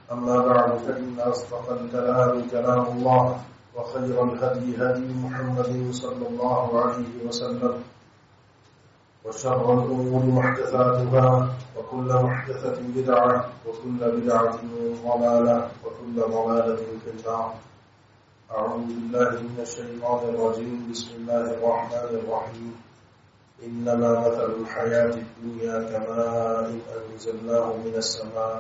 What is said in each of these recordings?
أما بعد فإن أصدق الكلام كلام الله وخير الهدي هدي محمد صلى الله عليه وسلم وشر الأمور محدثاتها وكل محدثة بدعة وكل بدعة ضلالة وكل ضلالة في النار. أعوذ بالله من الشيطان الرجيم. بسم الله الرحمن الرحيم. إنما مثل الحياة الدنيا كماء أنزلناه من السماء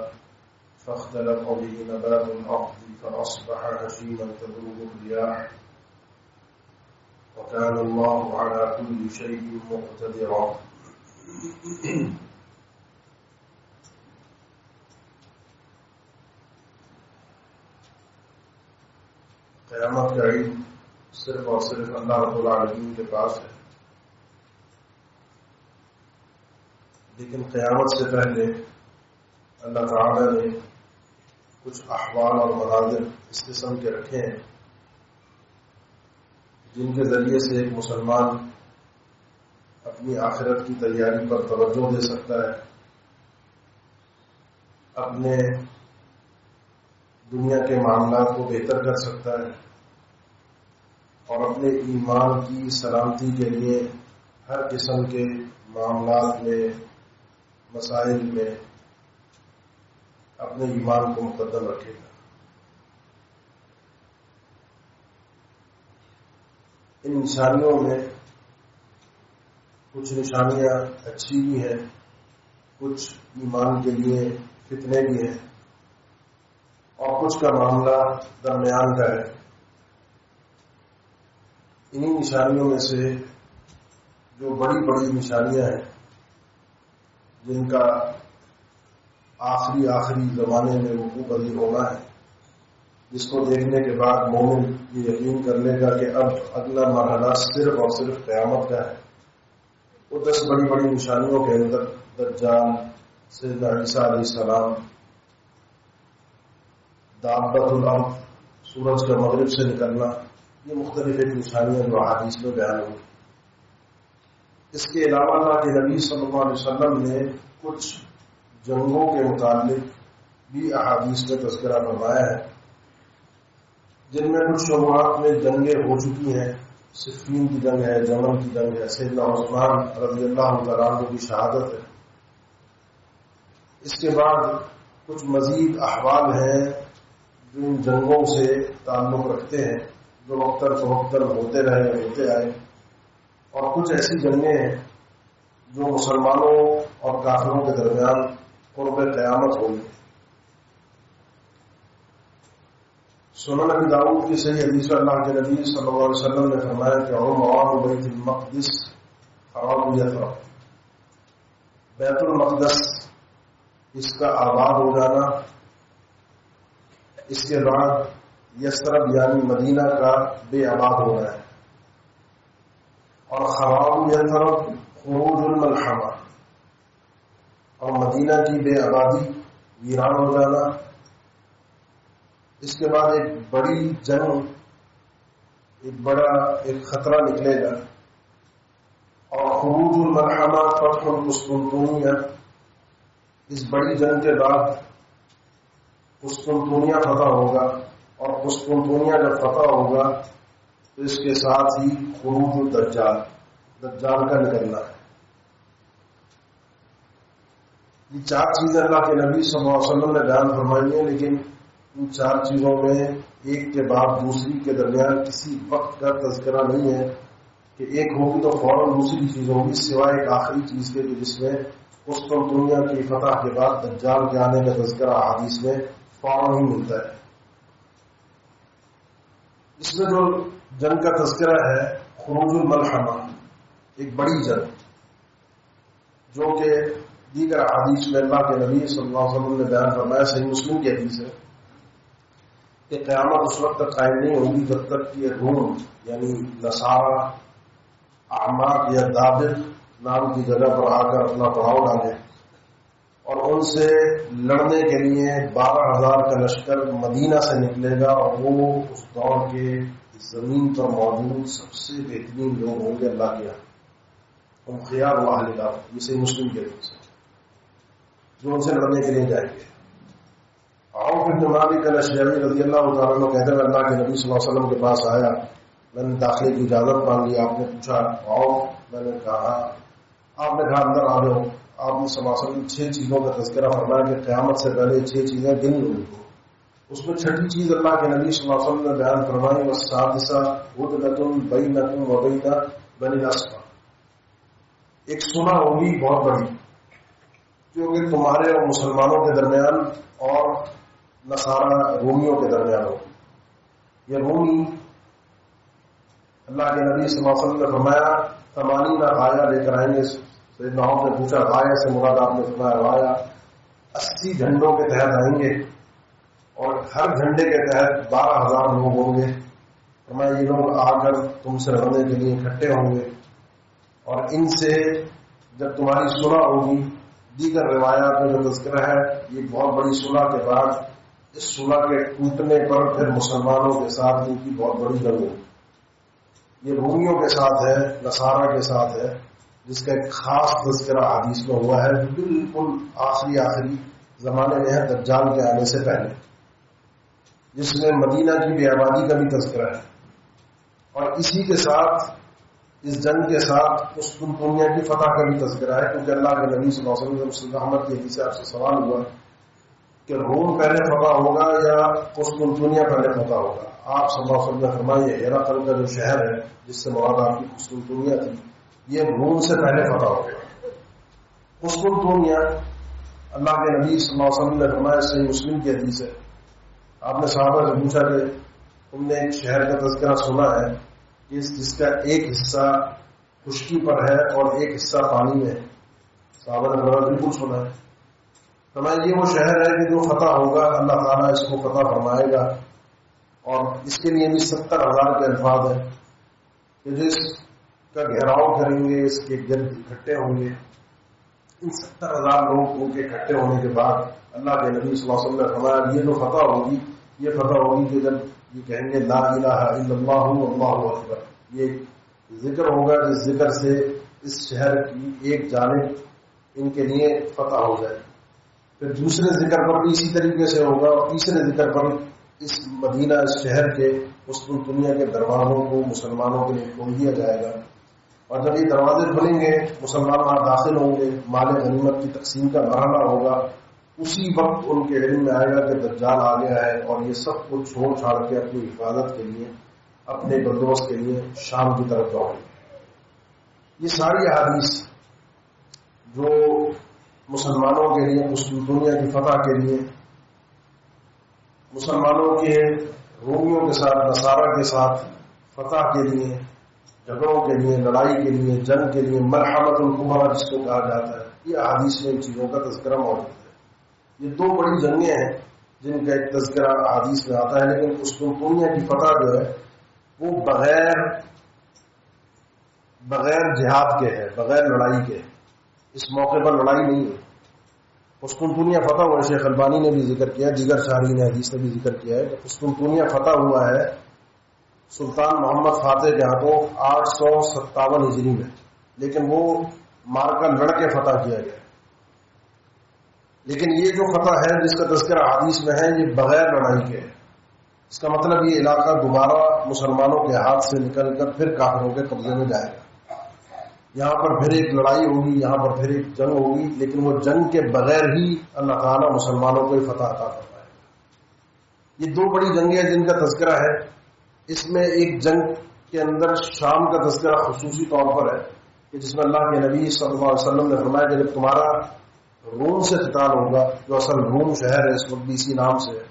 فاختلط به نبات الأرض فأصبح هشيما تذروه الرياح وكان الله على كل شيء مقتدرا. قیامت کا علم صرف اور صرف اللہ رب العالمین کے پاس ہے، لیکن قیامت سے پہلے اللہ تعالی نے کچھ احوال اور مناظر اس قسم کے رکھے ہیں جن کے ذریعے سے ایک مسلمان اپنی آخرت کی تیاری پر توجہ دے سکتا ہے، اپنے دنیا کے معاملات کو بہتر کر سکتا ہے اور اپنے ایمان کی سلامتی کے لیے ہر قسم کے معاملات میں، مسائل میں اپنے ایمان کو مقدم رکھے گا۔ ان نشانیوں میں کچھ نشانیاں اچھی بھی ہیں، کچھ ایمان کے لیے فتنے بھی ہیں اور کچھ کا معاملہ درمیان کا ہے۔ انہی نشانیوں میں سے جو بڑی بڑی نشانیاں ہیں جن کا آخری زمانے میں وقوع پذیر ہونا ہے، جس کو دیکھنے کے بعد مومن یہ یقین کر لے گا کہ اب اگلا مرحلہ صرف اور صرف قیامت کا ہے، وہ 10 بڑی بڑی نشانیوں کے اندر دجال، سیدنا عیسیٰ علیہ السلام، دابۃ الارض، سورج کا مغرب سے نکلنا، یہ مختلف ایک نشانیاں جو احادیث میں بیان ہوئی۔ اس کے علاوہ اللہ کے نبی صلی اللہ علیہ وسلم نے کچھ جنگوں کے متعلق بھی احادیث میں تذکرہ فرمایا ہے، جن میں کچھ شبہات میں جنگیں ہو چکی ہیں۔ صفین کی جنگ ہے، جمل کی جنگ ہے، سیدنا عثمان رضی اللہ تعالیٰ عنہ کی شہادت ہے۔ اس کے بعد کچھ مزید احوال ہیں جو ان جنگوں سے تعلق رکھتے ہیں، جو وقتاً فوقتاً ہوتے رہے ہوتے آئے، اور کچھ ایسی جنگیں ہیں جو مسلمانوں اور کافروں کے درمیان قرب قیامت ہوگی۔ سنن ابی داؤد کی صحیح حدیث میں اللہ کے نبی صلی اللہ علیہ وسلم نے فرمایا کہ عمران بیت المقدس خراب یثرب، بیت المقدس اس کا آباد ہو جانا، اس کے بعد یثرب یعنی مدینہ کا بے آباد ہونا ہے، اور خراب یثرب خروج الملحمہ، اور مدینہ کی بے آبادی، ویران ہو جانا۔ اس کے بعد ایک بڑی جنگ، ایک خطرہ نکلے گا، اور خروج الملحمہ فتح القسطنطنیہ، اس بڑی جنگ کے بعد قسطنطنیہ فتح ہوگا، اور قسطنطنیہ جب فتح ہوگا تو اس کے ساتھ ہی خروج الدجال، دجال کا نکلنا ہے۔ یہ 4 چیزیں اللہ کے نبی صلی اللہ علیہ وسلم نے بیان فرمائی ہیں، لیکن ان 4 چیزوں میں ایک کے بعد دوسری کے درمیان کسی وقت کا تذکرہ نہیں ہے کہ ایک ہوگی تو فوراً دوسری چیز ہوگی، سوائے ایک آخری چیز کے جس میں قسطنطنیہ کی فتح کے بعد دجال کے آنے کا تذکرہ حدیث میں فوراً ہی ملتا ہے۔ اس میں جو جنگ کا تذکرہ ہے خروج الملحمہ، ایک بڑی جنگ جو کہ دیگر احادیث میں اللہ کے نبی صلی اللہ علیہ وسلم نے بیان فرمایا، صحیح مسلم کی حدیث ہے کہ قیامت اس وقت تک قائم نہیں ہوگی جب تک کہ روم یعنی نصارہ اعماق یا دابر نام کی جگہ پر آ کر اپنا پڑاؤ ڈالے، اور ان سے لڑنے کے لیے 12,000 کا لشکر مدینہ سے نکلے گا، اور وہ اس دور کے زمین پر موجود سب سے بہترین لوگ ہوں گے اللہ کے یہاں، ہم خیار و اہل الارض، یہ صحیح مسلم کے حدیث ہے، جو ان سے لڑنے کے لیے جائیں گے۔ عوف بن مالک الاشجعی رضی اللہ تعالیٰ عنہ کہتے ہیں اللہ کے نبی صلی اللہ علیہ وسلم کے پاس آیا, میں نے داخلے کی اجازت مانگی, آپ نے پوچھا آؤ, میں نے کہا, آپ نے کہا اندر آ جاؤ. آپ نے صلی اللہ علیہ وسلم 6 چیزوں کا تذکرہ فرمایا کہ قیامت سے پہلے 6 چیزیں گن لوں کو. اس میں 6ٹھی چیز اللہ کے نبی صلی اللہ علیہ وسلم نے بیان فرمائی, والسادسہ ہدنۃ بینکم وبین بنی الاسفر, ایک صلح ہوگی بہت بڑی جو کہ تمہارے اور مسلمانوں کے درمیان اور نصارہ رومیوں کے درمیان ہوگی. یہ رومی اللہ کے نبی صلی اللہ علیہ وسلم نے فرمایا 80 غایہ لے کر آئیں گے. سیدنا عمر نے پوچھا غایہ سے مراد؟ آپ نے فرمایا غایہ 80 جھنڈوں کے تحت آئیں گے اور ہر جھنڈے کے تحت 12,000 لوگ ہوں گے. فرمایا یہ لوگ آ کر تم سے لڑنے کے لیے اکٹھے ہوں گے اور ان سے جب تمہاری صلح ہوگی, دیگر روایات میں جو تذکرہ ہے یہ بہت بڑی صلح کے بعد اس صلح کے ٹوٹنے پر پھر مسلمانوں کے ساتھ ان کی بہت بڑی جنگ ہوگی. یہ رومیوں کے ساتھ ہے, نصارہ کے ساتھ ہے, جس کا ایک خاص تذکرہ حدیث میں ہوا ہے بالکل آخری زمانے میں ہے, دجال کے آنے سے پہلے, جس میں مدینہ کی بے آبادی کا بھی تذکرہ ہے. اور اسی کے ساتھ اس جنگ کے ساتھ قسطنطنیہ کی فتح کا بھی تذکرہ ہے, کیونکہ اللہ کے نبی صلی اللہ علیہ وسلم سے احمد کی حدیث سے آپ سے سوال ہوا کہ روم پہلے فتح ہوگا یا قسطنطنیہ پہلے فتح ہوگا. آپ صلی اللہ علیہ وسلم نے فرمایا یہ ہیراقل کا جو شہر ہے جس سے مراد آپ کی قسطنطنیہ تھی, یہ روم سے پہلے فتح ہوگا. قسطنطنیہ اللہ کے نبی صلی اللہ علیہ وسلم نے فرمایا, صحیح مسلم کی حدیث ہے, آپ نے صحابہ سے پوچھا کہ تم نے ایک شہر کا تذکرہ سنا ہے جس کا ایک حصہ خشکی پر ہے اور ایک حصہ پانی میں ہے؟ صحابہ نے فرمایا بالکل سنا ہے. فرمایا یہ وہ شہر ہے کہ جو فتح ہوگا اللہ تعالیٰ اس کو فتح فرمائے گا, اور اس کے لیے بھی 70,000 کے الفاظ ہیں کہ جس کا گھیراؤ کریں گے, اس کے گرد اکٹھے ہوں گے. ان 70,000 لوگ ان کے اکٹھے ہونے کے بعد اللہ کے نبی صلی اللہ علیہ وسلم نے فرمایا یہ جو فتح ہوگی یہ فتح ہوگی کہ جب یہ کہیں گے لا الہ الا اللہ واللہ اکبر, یہ ذکر ہوگا جس ذکر سے اس شہر کی ایک جانب ان کے لیے فتح ہو جائے. پھر دوسرے ذکر پر بھی اسی طریقے سے ہوگا, اور تیسرے ذکر پر اس مدینہ, اس شہر کے قسطنطنیہ کے دروازوں کو مسلمانوں کے لیے کھول دیا جائے گا. اور جب یہ دروازے کھلیں گے مسلمان وہاں داخل ہوں گے, مال غنیمت کی تقسیم کا مرحلہ ہوگا. اسی وقت ان کے علم میں آئے گا کہ دجال آ گیا ہے, اور یہ سب کچھ چھوڑ چھاڑ کے اپنی حفاظت کے لیے, اپنے بندوبست کے لیے شام کی طرف دوڑیں گے. یہ ساری احادیث جو مسلمانوں کے لیے, قسطنطنیہ کی فتح کے لیے, مسلمانوں کے رومیوں کے ساتھ, نصارہ کے ساتھ فتح کے لیے, جھگڑوں کے لیے, لڑائی کے لیے, جنگ کے لیے, ملحمۃ الکبریٰ جس کو کہا جاتا ہے, یہ احادیث میں ان چیزوں کا تذکرہ موجود ہے. یہ 2 بڑی جنگیں ہیں جن کا ایک تذکرہ احادیث میں آتا ہے, لیکن قسطنطنیہ کی فتح جو ہے وہ بغیر جہاد کے ہے, بغیر لڑائی کے. اس موقع پر لڑائی نہیں ہے. قسطنطنیہ فتح ہوا, شیخ البانی نے بھی ذکر کیا, دیگر شارحین حدیث نے بھی ذکر کیا ہے کہ قسطنطنیہ فتح ہوا ہے سلطان محمد فاتح کے ہاتھوں 857 ہجری میں, لیکن وہ مارکا لڑ کے فتح کیا گیا. لیکن یہ جو فتح ہے جس کا تذکرہ حدیث میں ہے یہ بغیر لڑائی کے ہے. اس کا مطلب یہ علاقہ دوبارہ مسلمانوں کے ہاتھ سے نکل کر پھر کافروں کے قبضے میں جائے گا. یہاں پر پھر ایک لڑائی ہوگی, یہاں پر پھر ایک جنگ ہوگی, لیکن وہ جنگ کے بغیر ہی اللہ تعالیٰ مسلمانوں کو فتح عطا فرمائے گا. یہ 2 بڑی جنگیں ہیں جن کا تذکرہ ہے. اس میں ایک جنگ کے اندر شام کا تذکرہ خصوصی طور پر ہے کہ جس میں اللہ کے نبی صلی اللہ علیہ وسلم نے فرمایا کہ جب تمہارا روم سے قتال ہوگا, جو اصل روم شہر ہے اس وقت بھی اسی نام سے ہے,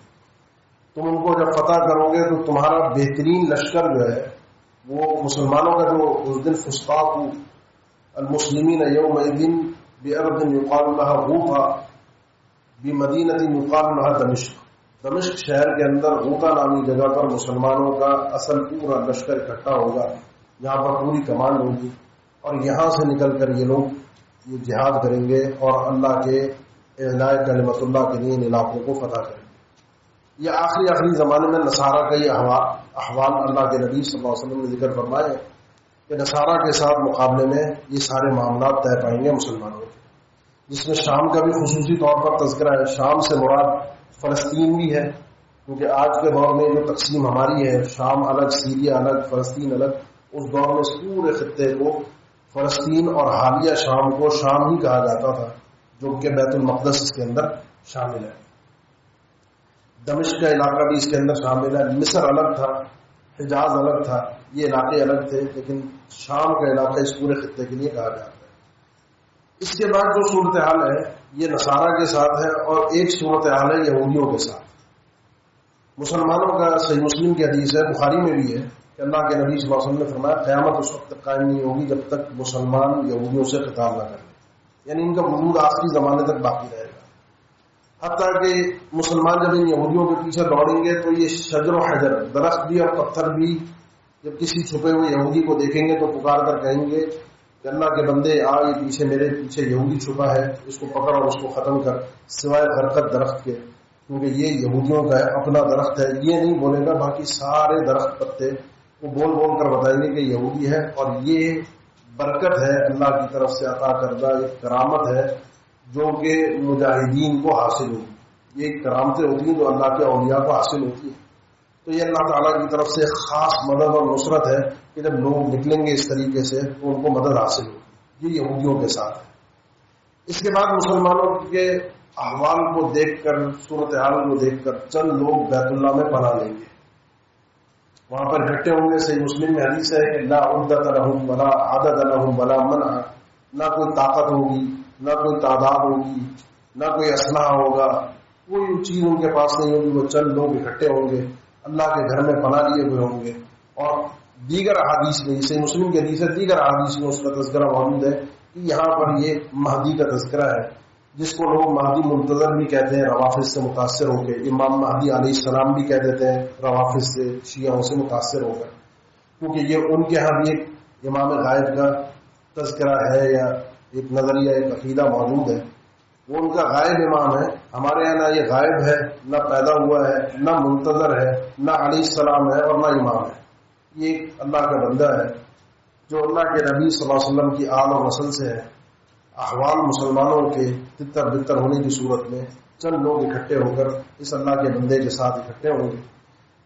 تم ان کو جب فتح کرو گے تو تمہارا بہترین لشکر جو ہے وہ مسلمانوں کا جو اس دن فسطاط المسلمین یومئذ بأرض یقال لها غوطا بمدینۃ یقال لها دمشق. دمشق شہر کے اندر غوطا نامی جگہ پر مسلمانوں کا اصل پورا لشکر اکٹھا ہوگا, جہاں پر پوری کمانڈ ہوگی, اور یہاں سے نکل کر یہ لوگ یہ جہاد کریں گے اور اللہ کے اعلاء کلمت اللہ کے لیے ان علاقوں کو فتح کریں گے. یہ آخری زمانے میں نصارہ کا یہ احوال اللہ کے نبی صلی اللہ علیہ وسلم نے ذکر فرمائے کہ نصارہ کے ساتھ مقابلے میں یہ سارے معاملات طے پائیں گے مسلمانوں کے, جس میں شام کا بھی خصوصی طور پر تذکرہ ہے. شام سے مراد فلسطین بھی ہے، کیونکہ آج کے دور میں جو تقسیم ہماری ہے، شام الگ، سیریا الگ، فلسطین الگ، اس دور میں اس پورے خطے کو فلسطین اور حالیہ شام کو شام ہی کہا جاتا تھا، جو کہ بیت المقدس اس کے اندر شامل ہے۔ دمشق کا علاقہ بھی اس کے اندر شامل ہے۔ مصر الگ تھا، حجاز الگ تھا، یہ علاقے الگ تھے، لیکن شام کا علاقہ اس پورے خطے کے لیے کہا جاتا ہے۔ اس کے بعد جو صورتحال ہے یہ نصارہ کے ساتھ ہے، اور ایک صورتحال ہے یہودیوں کے ساتھ۔ مسلمانوں کا صحیح مسلم کی حدیث ہے، بخاری میں بھی ہے، کہ اللہ کے نبی صلی اللہ علیہ وسلم نے فرمایا قیامت اس وقت تک قائم نہیں ہوگی جب تک مسلمان یہودیوں سے قتال نہ کریں، یعنی ان کا وجود آخری زمانے تک باقی رہے گا۔ حتیٰ کہ مسلمان جب ان یہودیوں کے پیچھے دوڑیں گے تو یہ شجر و حجر، درخت بھی اور پتھر بھی، جب کسی چھپے ہوئے یہودی کو دیکھیں گے تو پکار کر کہیں گے کہ اللہ کے بندے آ، یہ پیچھے میرے پیچھے یہودی چھپا ہے، اس کو پکڑ اور اس کو ختم کر، سوائے غرقت درخت کے، کیونکہ یہ یہودیوں کا ہے، اپنا درخت ہے، یہ نہیں بولے گا، باقی سارے درخت پتے وہ بول بول کر بتائیں گے کہ یہودی ہے۔ اور یہ برکت ہے اللہ کی طرف سے عطا کردہ ایک کرامت ہے جو کہ مجاہدین کو حاصل ہوگی۔ یہ کرامتیں ہوتی ہیں جو اللہ کے اولیاء کو حاصل ہوتی ہیں، تو یہ اللہ تعالیٰ کی طرف سے خاص مدد اور نصرت ہے کہ جب لوگ نکلیں گے اس طریقے سے تو ان کو مدد حاصل ہوگی۔ یہ یہودیوں کے ساتھ ہے۔ اس کے بعد مسلمانوں کے احوال کو دیکھ کر، صورتحال کو دیکھ کر چند لوگ بیت اللہ میں پناہ لیں گے، وہاں پر اکٹھے ہوں گے۔ صحیح مسلم میں حدیث ہے کہ لا عدت لہم ولا عدد لہم ولا منع، نہ کوئی طاقت ہوگی، نہ کوئی تعداد ہوگی، نہ کوئی اسلحہ ہوگا، کوئی چیز ان کے پاس نہیں ہوگی، وہ چند لوگ اکٹھے ہوں گے، اللہ کے گھر میں پناہ لیے ہوئے ہوں گے۔ اور دیگر احادیث میں، صحیح مسلم کی حدیث ہے، دیگر احادیث میں اس کا تذکرہ موجود ہے کہ یہاں پر یہ مہدی کا تذکرہ ہے، جس کو لوگ مہدی منتظر بھی کہتے ہیں روافظ سے متاثر ہو کے، امام مہدی علیہ السلام بھی کہہ دیتے ہیں روافظ سے، شیعوں سے متاثر ہو کر، کیونکہ یہ ان کے ہاں بھی ایک امام غائب کا تذکرہ ہے یا ایک نظریہ، ایک عقیدہ موجود ہے۔ وہ ان کا غائب امام ہے، ہمارے یہاں نہ یہ غائب ہے، نہ پیدا ہوا ہے، نہ منتظر ہے، نہ علیہ السلام ہے اور نہ امام ہے۔ یہ ایک اللہ کا بندہ ہے جو اللہ کے نبی صلی اللہ علیہ وسلم کی آل اور نسل سے ہے۔ احوال مسلمانوں کے تتر بتر ہونے کی صورت میں چند لوگ اکٹھے ہو کر اس اللہ کے بندے کے ساتھ اکٹھے ہوں گے۔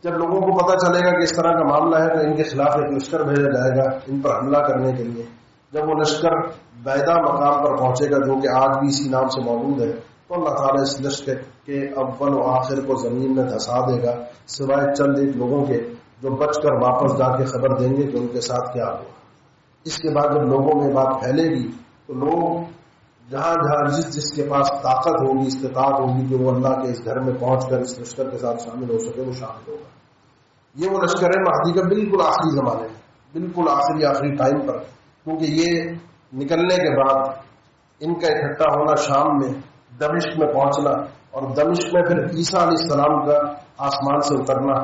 جب لوگوں کو پتہ چلے گا کہ اس طرح کا معاملہ ہے تو ان کے خلاف ایک لشکر بھیجا جائے گا ان پر حملہ کرنے کے لیے۔ جب وہ لشکر بیدا مقام پر پہنچے گا جو کہ آج بھی اسی نام سے موجود ہے، تو اللہ تعالیٰ اس لشکر کے اول و آخر کو زمین میں دھسا دے گا، سوائے چند ایک لوگوں کے جو بچ کر واپس جا کے خبر دیں گے کہ ان کے ساتھ کیا ہوا۔ اس کے بعد جب لوگوں میں بات پھیلے گی تو لوگ جہاں جہاں جس کے پاس طاقت ہوگی، استطاعت ہوگی کہ وہ اللہ کے اس گھر میں پہنچ کر اس لشکر کے ساتھ شامل ہو سکے، وہ شامل ہوگا۔ یہ وہ لشکر ہے مہدی کا بالکل آخری زمانے میں، بالکل آخری ٹائم پر، کیونکہ یہ نکلنے کے بعد ان کا اکٹھا ہونا شام میں، دمشق میں پہنچنا، اور دمشق میں پھر عیسیٰ علیہ السلام کا آسمان سے اترنا،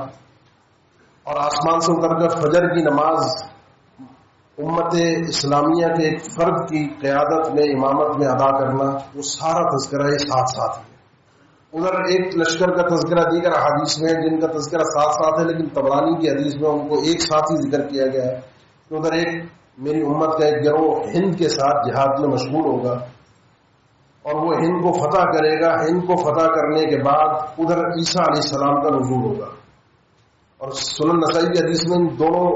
اور آسمان سے اتر کر فجر کی نماز امت اسلامیہ کے ایک فرد کی قیادت میں، امامت میں ادا کرنا، وہ سارا تذکرہ یہ ساتھ ساتھ ہے۔ ادھر ایک لشکر کا تذکرہ دیگر احادیث میں جن کا تذکرہ ساتھ ساتھ ہے، لیکن طبرانی کی حدیث میں ان کو ایک ساتھ ہی ذکر کیا گیا ہے کہ ادھر ایک میری امت کا ایک گروہ ہند کے ساتھ جہاد میں مشغول ہوگا اور وہ ہند کو فتح کرے گا۔ ہند کو فتح کرنے کے بعد ادھر عیسیٰ علیہ السلام کا نزول ہوگا، اور سنن نسائی کی حدیث میں ان دونوں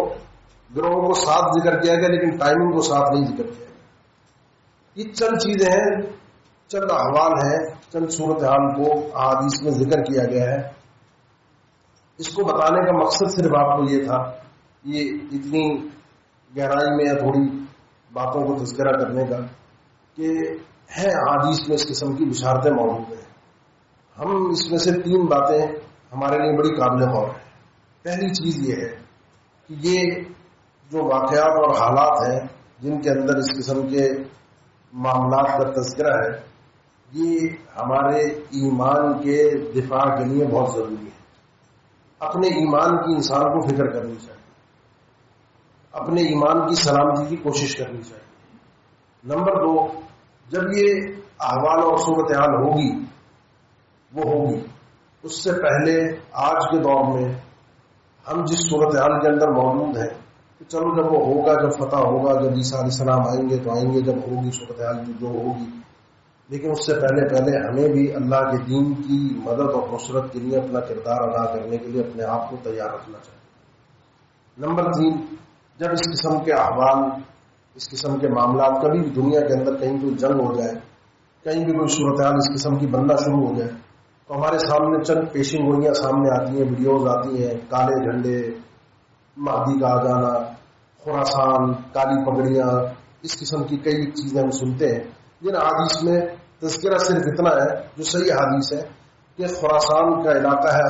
گروہوں کو ساتھ ذکر کیا گیا لیکن ٹائمنگ کو ساتھ نہیں ذکر کیا گیا۔ یہ چند چیزیں ہیں، چند احوال ہیں، چند صورتحال کو احادیث میں ذکر کیا گیا ہے۔ اس کو بتانے کا مقصد صرف آپ کو یہ تھا، یہ اتنی گہرائی میں یا تھوڑی باتوں کو تذکرہ کرنے کا کہ ہے احادیث میں اس قسم کی بشارتیں موجود ہیں۔ ہم اس میں سے 3 باتیں ہمارے لیے بڑی قابل غور ہیں۔ پہلی چیز یہ ہے کہ یہ جو واقعات اور حالات ہیں جن کے اندر اس قسم کے معاملات کا تذکرہ ہے، یہ ہمارے ایمان کے دفاع کے لیے بہت ضروری ہے۔ اپنے ایمان کی انسان کو فکر کرنی چاہیے، اپنے ایمان کی سلامتی کی کوشش کرنی چاہیے۔ نمبر 2، جب یہ احوال اور صورتحال ہوگی، وہ ہوگی، اس سے پہلے آج کے دور میں ہم جس صورتحال کے اندر موجود ہیں کہ چلو جب وہ ہوگا، جب فتح ہوگا، جب عیسیٰ علیہ السلام آئیں گے تو آئیں گے، جب ہوگی صورتحال جو ہوگی، لیکن اس سے پہلے ہمیں بھی اللہ کے دین کی مدد اور نصرت کے لیے اپنا کردار ادا کرنے کے لیے اپنے آپ کو تیار رکھنا چاہیے۔ نمبر 3، جب اس قسم کے احوال، اس قسم کے معاملات، کبھی بھی دنیا کے اندر کہیں کوئی جنگ ہو جائے، کہیں بھی کوئی صورتحال اس قسم کی بننا شروع ہو جائے، تو ہمارے سامنے چند پیشن گوئیاں سامنے آتی ہیں، ویڈیوز آتی ہیں، کالے جھنڈے، مہدی کا آ جانا، خراسان، کالی پگڑیاں، اس قسم کی کئی چیزیں ہم سنتے ہیں۔ جن حدیث میں تذکرہ صرف اتنا ہے جو صحیح حدیث ہے کہ خراسان کا علاقہ ہے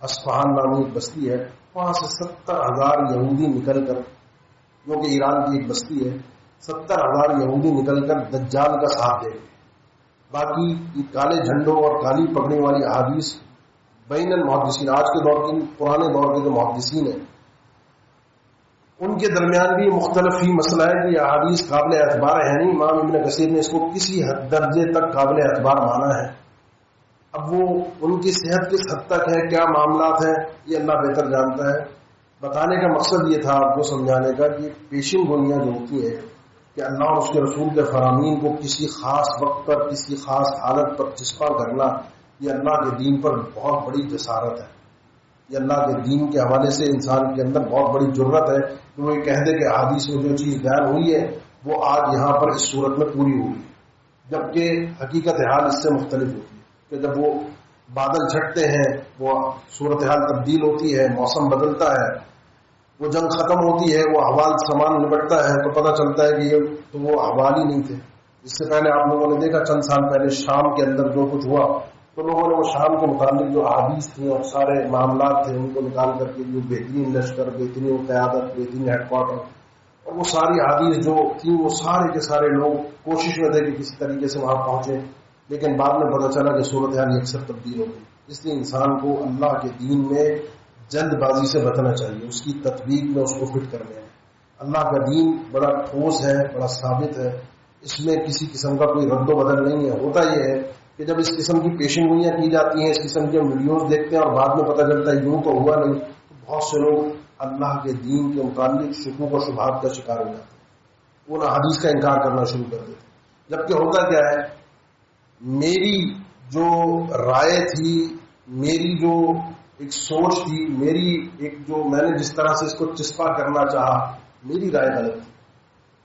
اصفہان نامی ایک بستی ہے، وہاں سے 70,000 یہودی نکل کر، جو کہ ایران کی ایک بستی ہے، 70,000 یہودی نکل کر دجال کا ساتھ دیں گے۔ باقی یہ کالے جھنڈوں اور کالی پگڑی والی احادیث بین المحدثین، آج کے دور کے، پرانے دور کے جو محدثین ہیں، ان کے درمیان بھی مختلف ہی مسئلہ ہے کہ یہ احادیث قابل اعتبار ہے نہیں۔ امام ابن کثیر نے اس کو کسی حد درجے تک قابل اعتبار مانا ہے۔ اب وہ ان کی صحت کس حد تک ہے، کیا معاملات ہیں، یہ اللہ بہتر جانتا ہے۔ بتانے کا مقصد یہ تھا آپ کو سمجھانے کا کہ پیشن گوئیاں جو ہوتی ہیں کہ اللہ اور اس کے رسول کے فرامین کو کسی خاص وقت پر، کسی خاص حالت پر چسپاں کرنا، یہ اللہ کے دین پر بہت بڑی جسارت ہے۔ یہ اللہ کے دین کے حوالے سے انسان کے اندر بہت بڑی جرت ہے کہ وہ یہ کہہ دے کہ احادیث میں جو چیز بیان ہوئی ہے وہ آج یہاں پر اس صورت میں پوری ہوئی ہے، جبکہ حقیقت حال اس سے مختلف ہوتی ہے کہ جب وہ بادل چھٹتے ہیں، وہ صورتحال تبدیل ہوتی ہے، موسم بدلتا ہے، وہ جنگ ختم ہوتی ہے، وہ احوال سامان نبٹتا ہے، تو پتہ چلتا ہے کہ یہ تو وہ احوال ہی نہیں تھے۔ اس سے پہلے آپ لوگوں نے دیکھا چند سال پہلے شام کے اندر جو کچھ ہوا، تو لوگوں نے وہ شام کے متعلق جو احادیث تھیں اور سارے معاملات تھے ان کو نکال کر کے جو بہترین لشکر، بہترین قیادت، بہترین ہیڈ کوارٹر اور وہ ساری احادیث جو تھیں، وہ سارے کے سارے لوگ کوشش میں تھے کہ کسی طریقے سے وہاں پہنچے، لیکن بعد میں پتہ چلا کہ صورتحال اکثر تبدیل ہو گئی۔ اس لیے انسان کو اللہ کے دین میں جلد بازی سے بچنا چاہیے، اس کی تطبیق میں اس کو فٹ کرنے میں۔ اللہ کا دین بڑا ٹھوس ہے، بڑا ثابت ہے، اس میں کسی قسم کا کوئی رد و بدل نہیں ہے۔ ہوتا یہ ہے کہ جب اس قسم کی پیشن گوئیاں کی جاتی ہیں، اس قسم کے ویڈیوز دیکھتے ہیں اور بعد میں پتہ چلتا ہے یوں تو ہوا نہیں، تو بہت سے لوگ اللہ کے دین کے متعلق شکوک و شبہات کا شکار ہو جاتے ہیں، وہ حدیث کا انکار کرنا شروع کر دیتے ہیں۔ جبکہ ہوتا کیا ہے، میری جو رائے تھی، میری جو ایک سوچ تھی، میری ایک جو میں نے جس طرح سے اس کو چسپا کرنا چاہا، میری رائے غلط تھی،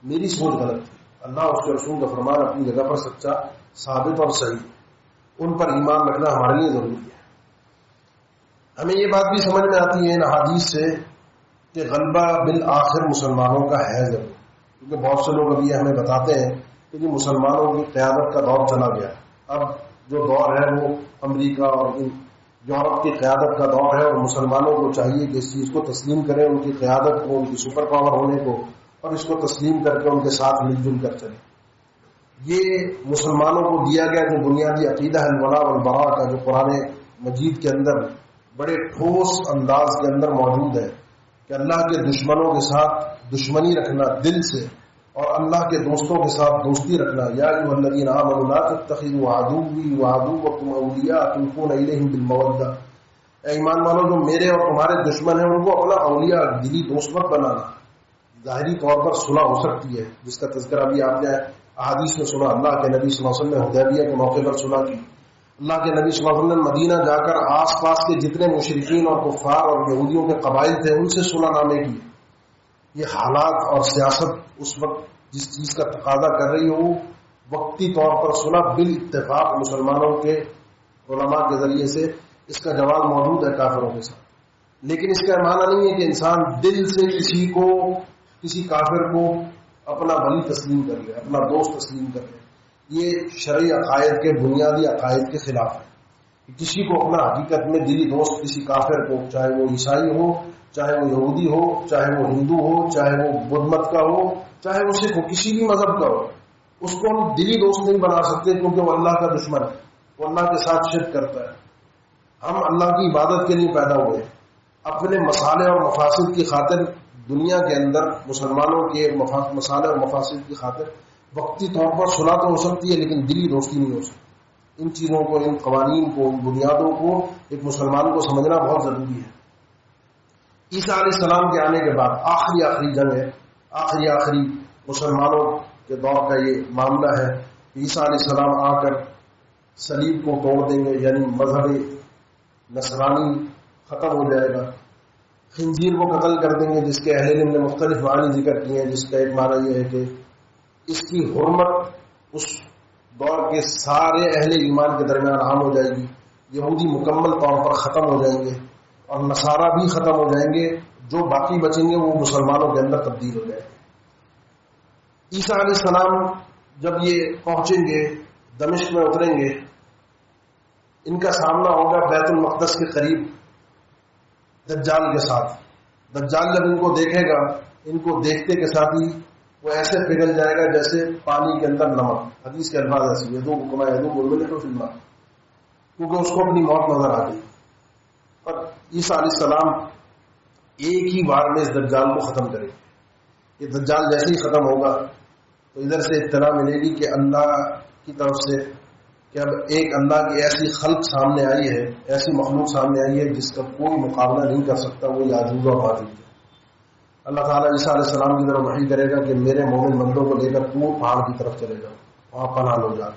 میری سوچ غلط تھی۔ اللہ اس کے رسول کا فرمان اپنی جگہ پر سچا، ثابت اور صحیح، ان پر ایمان رکھنا ہمارے لیے ضروری ہے۔ ہمیں یہ بات بھی سمجھ میں آتی ہے ان حدیث سے کہ غلبہ بالآخر مسلمانوں کا ہے ضرور، کیونکہ بہت سے لوگ ابھی ہمیں بتاتے ہیں کہ مسلمانوں کی قیادت کا دور چلا گیا، اب جو دور ہے وہ امریکہ اور یورپ کی قیادت کا دور ہے، اور مسلمانوں کو چاہیے کہ اس چیز کو تسلیم کریں، ان کی قیادت کو، ان کی سپر پاور ہونے کو، اور اس کو تسلیم کر کے ان کے ساتھ مل جل کر چلیں۔ یہ مسلمانوں کو دیا گیا جو بنیادی عقیدہ ہے الولاء والبراء کا، جو قرآن مجید کے اندر بڑے ٹھوس انداز کے اندر موجود ہے کہ اللہ کے دشمنوں کے ساتھ دشمنی رکھنا دل سے، اور اللہ کے دوستوں کے ساتھ دوستی رکھنا۔ یا ایھا الذین آمنوا لا تتخذوا عدوی وعدوکم اولیاء تلقون الیہم بالمودہ، اے ایمان والو جو میرے اور تمہارے دشمن ہیں ان کو اپنا اولیاء، دلی دوست مت بنانا۔ ظاہری طور پر صلح ہو سکتی ہے، جس کا تذکرہ بھی آپ نے احادیث میں سنا، اللہ کے نبی صلی اللہ علیہ وسلم نے حدیبیہ کے موقع پر صلح کی، اللہ کے نبی صلی اللہ علیہ وسلم نے مدینہ جا کر آس پاس کے جتنے مشرکین اور کفار اور یہودیوں کے قبائل تھے ان سے صلح نامے کی۔ یہ حالات اور سیاست اس وقت جس چیز کا تقاضا کر رہی ہو، وقتی طور پر صلح بالاتفاق مسلمانوں کے علماء کے ذریعے سے اس کا جواز موجود ہے کافروں کے ساتھ، لیکن اس کا معنی نہیں ہے کہ انسان دل سے کسی کافر کو اپنا ولی تسلیم کر لے، اپنا دوست تسلیم کر لے۔ یہ شرعی عقائد کے بنیادی عقائد کے خلاف ہے۔ کسی کو اپنا حقیقت میں دلی دوست کسی کافر کو، چاہے وہ عیسائی ہو، چاہے وہ یہودی ہو، چاہے وہ ہندو ہو، چاہے وہ بدھ مت کا ہو، چاہے وہ سکھ ہو، کسی بھی مذہب کا ہو، اس کو ہم دلی دوست نہیں بنا سکتے، کیونکہ وہ اللہ کا دشمن ہے، وہ اللہ کے ساتھ شرک کرتا ہے۔ ہم اللہ کی عبادت کے لیے پیدا ہوئے، اپنے مصالح اور مفاسد کی خاطر دنیا کے اندر مسلمانوں کے مصالح اور مفاسد کی خاطر وقتی طور پر صلح تو ہو سکتی ہے، لیکن دلی دوستی نہیں ہو سکتی۔ ان چیزوں کو، ان قوانین کو، ان بنیادوں کو ایک مسلمان کو سمجھنا بہت ضروری ہے۔ عیسیٰ علیہ السلام کے آنے کے بعد آخری جنگ ہے، آخری مسلمانوں کے دور کا یہ معاملہ ہے عیسیٰ علیہ السلام آ کر صلیب کو توڑ دیں گے، یعنی مذہب نصرانی ختم ہو جائے گا، خنزیر کو قتل کر دیں گے، جس کے اہل علم نے مختلف معنی ذکر کیے ہیں، جس کا ایک معنی یہ ہے کہ اس کی حرمت اس دور کے سارے اہل ایمان کے درمیان عام ہو جائے گی، یہودی مکمل طور پر ختم ہو جائیں گے اور نصارہ بھی ختم ہو جائیں گے، جو باقی بچیں گے وہ مسلمانوں کے اندر تبدیل ہو جائیں گے۔ عیسیٰ علیہ السلام جب یہ پہنچیں گے، دمشق میں اتریں گے، ان کا سامنا ہوگا بیت المقدس کے قریب دجال کے ساتھ۔ دجال جب ان کو دیکھے گا، ان کو دیکھتے کے ساتھ ہی وہ ایسے پگھل جائے گا جیسے پانی کے اندر نمک، حدیث کے الفاظ ایسے فلما، کیونکہ اس کو اپنی موت نظر آ گئی۔ اور عیسیٰ علیہ السلام ایک ہی بار میں اس دجال کو ختم کریں گے۔ یہ دجال جیسے ہی ختم ہوگا تو ادھر سے اطلاع ملے گی کہ اللہ کی طرف سے کہ اب ایک اللہ کی ایسی خلق سامنے آئی ہے، ایسی مخلوق سامنے آئی ہے جس کا کوئی مقابلہ نہیں کر سکتا، وہ یاجوج و ماجوج ہے۔ اللہ تعالیٰ عیسیٰ علیہ السلام کی طرف وحی کرے گا کہ میرے مومن بندوں کو لے کر طور پہاڑ کی طرف چلے جاؤ، وہاں پناہ لو جا،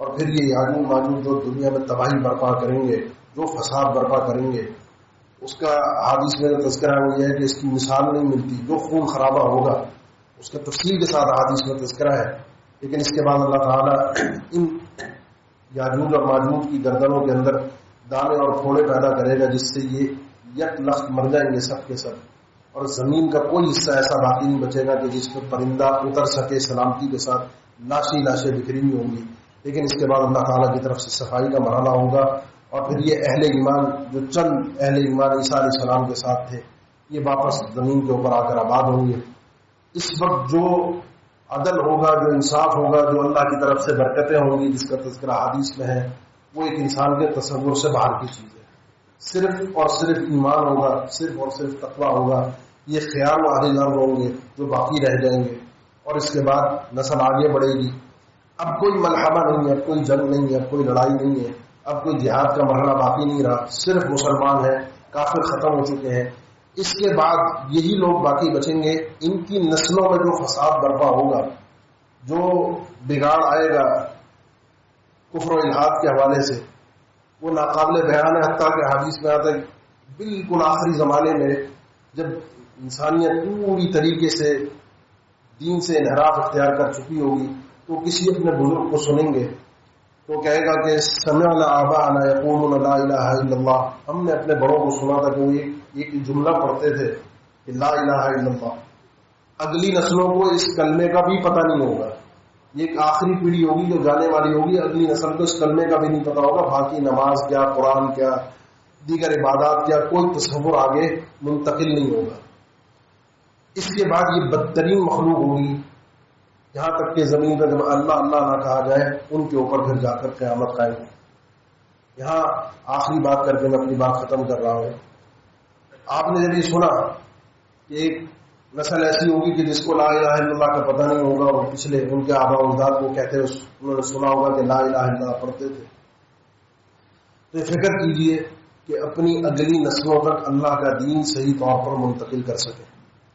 اور پھر یہ یاجوج ماجوج جو دنیا میں تباہی برپا کریں گے، جو فساد برپا کریں گے، اس کا حدیث میں تذکرہ وہ یہ ہے کہ اس کی مثال نہیں ملتی، جو خون خرابہ ہوگا اس کے تفصیل کے ساتھ حدیث میں تذکرہ ہے۔ لیکن اس کے بعد اللہ تعالیٰ ان یاجوج اور ماجوج کی گردنوں کے اندر دانے اور پھوڑے پیدا کرے گا، جس سے یہ یک لخت مر جائیں گے سب کے سب، اور زمین کا کوئی حصہ ایسا باقی نہیں بچے گا کہ جس پہ پرندہ اتر سکے سلامتی کے ساتھ، لاشیں بکھری ہوئی ہوں گی۔ لیکن اس کے بعد اللہ تعالیٰ کی طرف سے صفائی کا مرحلہ ہوگا، اور پھر یہ اہل ایمان، جو چند اہل ایمان عیسیٰ علیہ السلام کے ساتھ تھے، یہ واپس زمین کے اوپر آ کر آباد ہوں گے۔ اس وقت جو عدل ہوگا، جو انصاف ہوگا، جو اللہ کی طرف سے برکتیں ہوں گی، جس کا تذکرہ حدیث میں ہے، وہ ایک انسان کے تصور سے باہر کی چیز ہے۔ صرف اور صرف ایمان ہوگا، صرف اور صرف تقویٰ ہوگا، یہ خیال و عہد ہوں گے جو باقی رہ جائیں گے، اور اس کے بعد نسل آگے بڑھے گی۔ اب کوئی ملحمہ نہیں ہے، اب کوئی جنگ نہیں ہے، اب کوئی لڑائی نہیں ہے، اب کوئی جہاد کا مرحلہ باقی نہیں رہا، صرف مسلمان ہیں، کافر ختم ہو چکے ہیں۔ اس کے بعد یہی لوگ باقی بچیں گے، ان کی نسلوں میں جو فساد برپا ہوگا، جو بگاڑ آئے گا کفر و الحاد کے حوالے سے، وہ ناقابل بیان ہے۔ حتیٰ کہ حدیث میں آتا ہے بالکل آخری زمانے میں جب انسانیت پوری طریقے سے دین سے انحراف اختیار کر چکی ہوگی، تو کسی اپنے بزرگ کو سنیں گے تو کہے گا کہ سمعنا آباءنا یقولون لا الہ الا اللہ، ہم نے اپنے بڑوں کو سنا تھا کہ وہ ایک جملہ پڑھتے تھے کہ لا الہ الا اللہ۔ اگلی نسلوں کو اس کلمے کا بھی پتہ نہیں ہوگا، یہ ایک آخری پیڑھی ہوگی جو جانے والی ہوگی، اگلی نسل کو اس کلمے کا بھی نہیں پتہ ہوگا، باقی نماز کیا، قرآن کیا، دیگر عبادات کیا، کوئی تصور آگے منتقل نہیں ہوگا۔ اس کے بعد یہ بدترین مخلوق ہوگی، یہاں تک کہ زمین پر جب اللہ اللہ نہ کہا جائے، ان کے اوپر پھر جا کر قیامت قائم ہو۔ یہاں آخری بات کر کے میں اپنی بات ختم کر رہا ہوں۔ آپ نے جب یہ سنا کہ ایک نسل ایسی ہوگی کہ جس کو لا الہ الا اللہ کا پتہ نہیں ہوگا، اور پچھلے ان کے آباء و اجداد کو کہتے ہیں، انہوں نے سنا ہوگا کہ لا الہ الا اللہ پڑھتے تھے، تو یہ فکر کیجئے کہ اپنی اگلی نسلوں تک اللہ کا دین صحیح طور پر منتقل کر سکے۔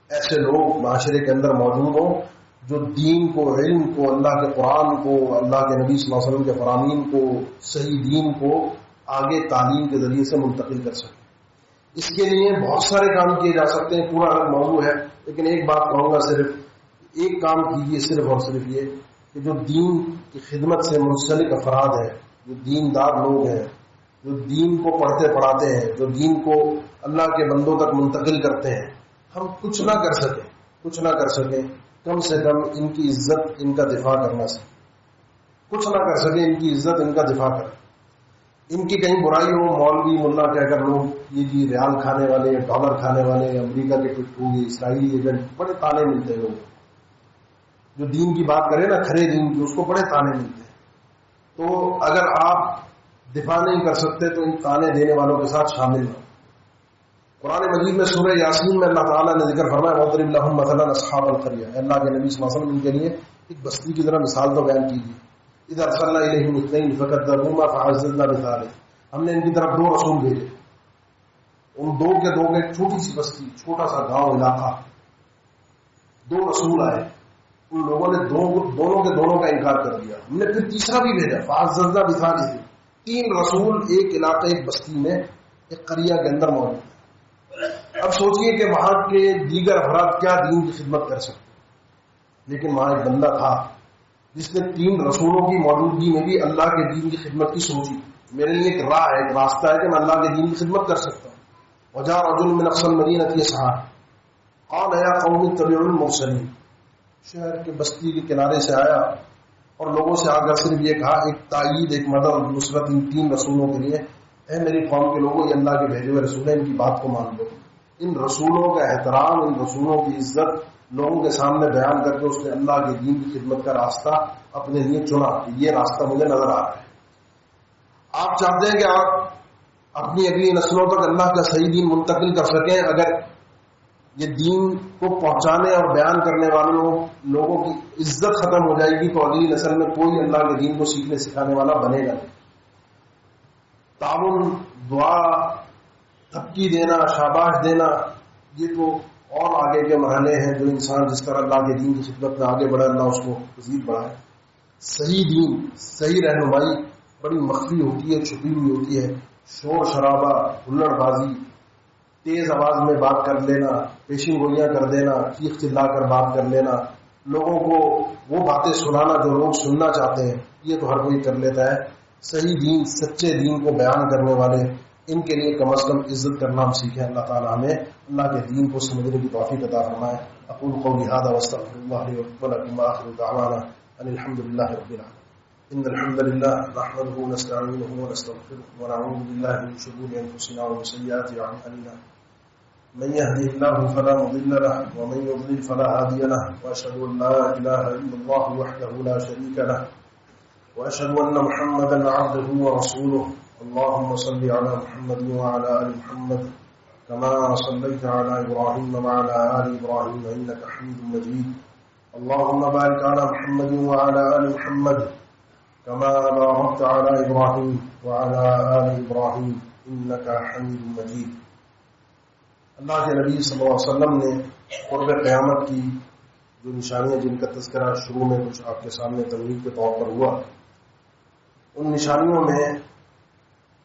ایسے لوگ معاشرے کے اندر موجود ہوں جو دین کو، علم کو، اللہ کے قرآن کو، اللہ کے نبی صلی اللہ علیہ وسلم کے فرامین کو، صحیح دین کو آگے تعلیم کے ذریعے سے منتقل کر سکے۔ اس کے لیے بہت سارے کام کیے جا سکتے ہیں، پورا الگ موضوع ہے، لیکن ایک بات کہوں گا، صرف ایک کام کیجیے، صرف اور صرف یہ کہ جو دین کی خدمت سے منسلک افراد ہیں، جو دیندار لوگ ہیں، جو دین کو پڑھتے پڑھاتے ہیں، جو دین کو اللہ کے بندوں تک منتقل کرتے ہیں، ہم کچھ نہ کر سکیں، کم سے کم ان کی عزت، ان کا دفاع کرنا سے کچھ نہ کر سکے، ان کی عزت، ان کا دفاع کریں۔ ان کی کہیں برائی ہو، مولوی ملا کہہ کر لوگ یہ جی ریال کھانے والے، ڈالر کھانے والے، امریکہ کے پٹھو، یہ اسرائیلی ایجنٹ، بڑے تانے ملتے ہیں لوگ جو دین کی بات کرے نا، کھرے دین کی، اس کو بڑے تانے ملتے ہیں۔ تو اگر آپ دفاع نہیں کر سکتے تو ان تانے دینے والوں کے ساتھ شامل ہو۔ قرآن مجید میں سورہ یاسین میں اللہ تعالیٰ نے ذکر فرمایا وَاضْرِبْ لَهُم مَثَلًا أَصْحَابَ الْقَرْيَةِ، اللہ کے نبی صلی اللہ علیہ وسلم ان کے لیے ایک بستی کی طرح مثال تو بیان کیجیے۔ اِذْ أَرْسَلْنَا إِلَيْهِمْ اثْنَيْنِ فَكَذَّبُوهُمَا فَعَزَّزْنَا بِثَالِثٍ، ہم نے ان کی طرف 2 رسول بھیجے، ان دو کے ایک چھوٹی سی بستی، چھوٹا سا گاؤں علاقہ، 2 رسول آئے، ان لوگوں نے دونوں کے دونوں کا انکار کر دیا. ہم نے پھر تیسرا بھی بھیجا، فَعَزَّزْنَا بِثَالِثٍ. 3 رسول ایک علاقے ایک بستی میں ایک قریہ کے اندر موجود ہے. اب سوچئے کہ وہاں کے دیگر افراد کیا دین کی خدمت کر سکتے، لیکن وہاں ایک بندہ تھا جس نے 3 رسولوں کی موجودگی میں بھی اللہ کے دین کی خدمت کی سوچی. میرے لیے ایک راہ ہے، ایک راستہ ہے کہ میں اللہ کے دین کی خدمت کر سکتا ہوں. وجاء رجل من اقصى المدينة يسعى قال يا قوم اتبعوا المرسلين. شہر کے بستی کے کنارے سے آیا اور لوگوں سے آ کر صرف یہ کہا، ایک تائید، ایک مدد، نصرت ان 3 رسولوں کے لیے، اے میری قوم کے لوگوں، یہ اللہ کے بھیجے ہوئے رسول ہیں، ان کی بات کو مان لو. ان رسولوں کا احترام، ان رسولوں کی عزت لوگوں کے سامنے بیان کر کے اس نے اللہ کے دین کی خدمت کا راستہ اپنے لیے چنا کہ یہ راستہ مجھے نظر آ رہا ہے. آپ چاہتے ہیں کہ آپ اپنی اگلی نسلوں تک اللہ کا صحیح دین منتقل کر سکیں. اگر یہ دین کو پہنچانے اور بیان کرنے والوں لوگوں کی عزت ختم ہو جائے گی تو اگلی نسل میں کوئی اللہ کے دین کو سیکھنے سکھانے والا بنے گا نہیں. تعاون، دعا، تھپکی دینا، شاباش دینا، یہ تو اور آگے کے مرحلے ہیں جو انسان جس طرح اللہ کے دین کی خدمت میں آگے بڑھا اللہ اس کو مزید بڑھائے. صحیح دین، صحیح رہنمائی بڑی مخفی ہوتی ہے، چھپی ہوئی ہوتی ہے. شور شرابہ، ہلڑ بازی، تیز آواز میں بات کر لینا، پیشین گوئیاں کر دینا، چیخ چلا کر بات کر لینا، لوگوں کو وہ باتیں سنانا جو لوگ سننا چاہتے ہیں، یہ تو ہر کوئی کر لیتا ہے. صحیح دین، سچے دین کو بیان کرنے والے، ان کے لیے کم از کم عزت کرنا ہم سیکھیں. اللہ تعالیٰ ہمیں اللہ کے دین کو سمجھنے کی توفیق عطا فرمائے. اقول قولی ھذا واستغفر اللہ لی ولکم وآخر دعوانا ان الحمد للہ رب العالمین. ان الحمد للہ نحمده ونستعینه ونستغفره ونعوذ باللہ من شرور انفسنا ومن سیئات اعمالنا. من يهده الله فلا مضل له ومن يضلل فلا هادي له واشهد ان لا اله الا الله وحده لا شريك له واشهد ان محمدا عبده ورسوله. اللهم صل على محمد وعلى ال محمد كما صليت على ابراهيم وعلى ال ابراهيم انك حميد مجيد. اللهم بارك على محمد وعلى ال محمد كما باركت على ابراهيم وعلى ال ابراهيم انك حميد مجيد. اللہ کے نبی صلی اللہ علیہ وسلم نے قرب قیامت کی جو نشانیاں جن کا تذکرہ شروع میں کچھ آپ کے سامنے تمہید کے طور پر ہوا، ان نشانیوں میں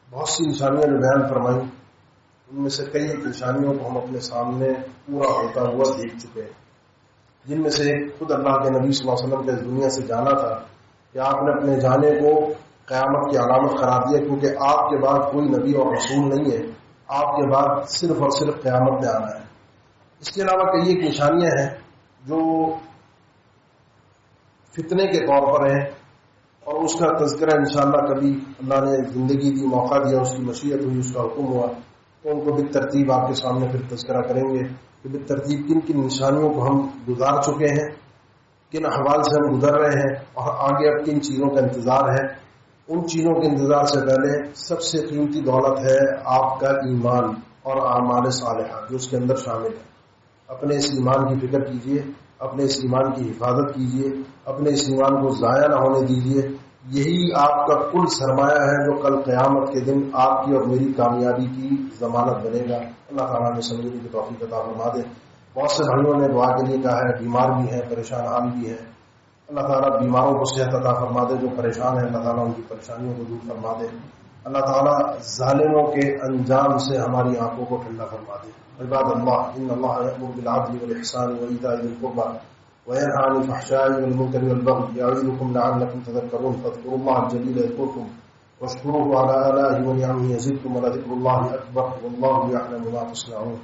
بہت سی نشانیاں جو بیان فرمائیں، ان میں سے کئی نشانیوں کو ہم اپنے سامنے پورا ہوتا ہوا دیکھ چکے ہیں، جن میں سے خود اللہ کے نبی صلی اللہ علیہ وسلم کے اس دنیا سے جانا تھا کہ آپ نے اپنے جانے کو قیامت کی علامت قرار دیا، کیونکہ آپ کے بعد کوئی نبی اور رسول نہیں ہے، آپ کے بعد صرف اور صرف قیامت میں آنا ہے. اس کے علاوہ کئی ایک نشانیاں ہیں جو فتنے کے طور پر ہیں، اور اس کا تذکرہ انشاءاللہ کبھی اللہ نے زندگی دی، موقع دیا، اس کی مشیت ہوئی، اس کا حکم ہوا تو ان کو بالترتیب آپ کے سامنے پھر تذکرہ کریں گے کہ بالترتیب کن کن نشانیوں کو ہم گزار چکے ہیں، کن احوال سے ہم گزر رہے ہیں، اور آگے اب کن چیزوں کا انتظار ہے. ان چیزوں کے انتظار سے پہلے سب سے قیمتی دولت ہے آپ کا ایمان اور اعمال صالحہ جو اس کے اندر شامل ہے. اپنے اس ایمان کی فکر کیجئے، اپنے اس ایمان کی حفاظت کیجئے، اپنے اس ایمان کو ضائع نہ ہونے دیجئے. یہی آپ کا کل سرمایہ ہے جو کل قیامت کے دن آپ کی اور میری کامیابی کی ضمانت بنے گا. اللہ تعالیٰ نے سمجھنے کی توفیق عطا فرما دے. بہت سے بھائیوں نے دعا کے لیے کہا ہے، بیمار بھی ہیں، پریشان حال بھی ہیں. اللہ تعالیٰ بیماروں کو صحت عطا فرما دے، جو پریشان ہیں اللہ تعالیٰ ان کی پریشانیوں کو دور فرما دے. اللہ تعالیٰ ظالموں کے انجام سے ہماری آنکھوں کو ٹھنڈا فرما دے. عباد اللہ، ان اللہ یأمر بالعدل والإحسان وإیتاء ذی القربى وینہی عن الفحشاء والمنکر والبغی یعظکم لعلکم تذکرون. فاذکروا اللہ الجلیل یذکرکم واشکروہ علی آلائہ ونعمہ یزدکم ولذکر اللہ اکبر واللہ یعلم ما تصنعون.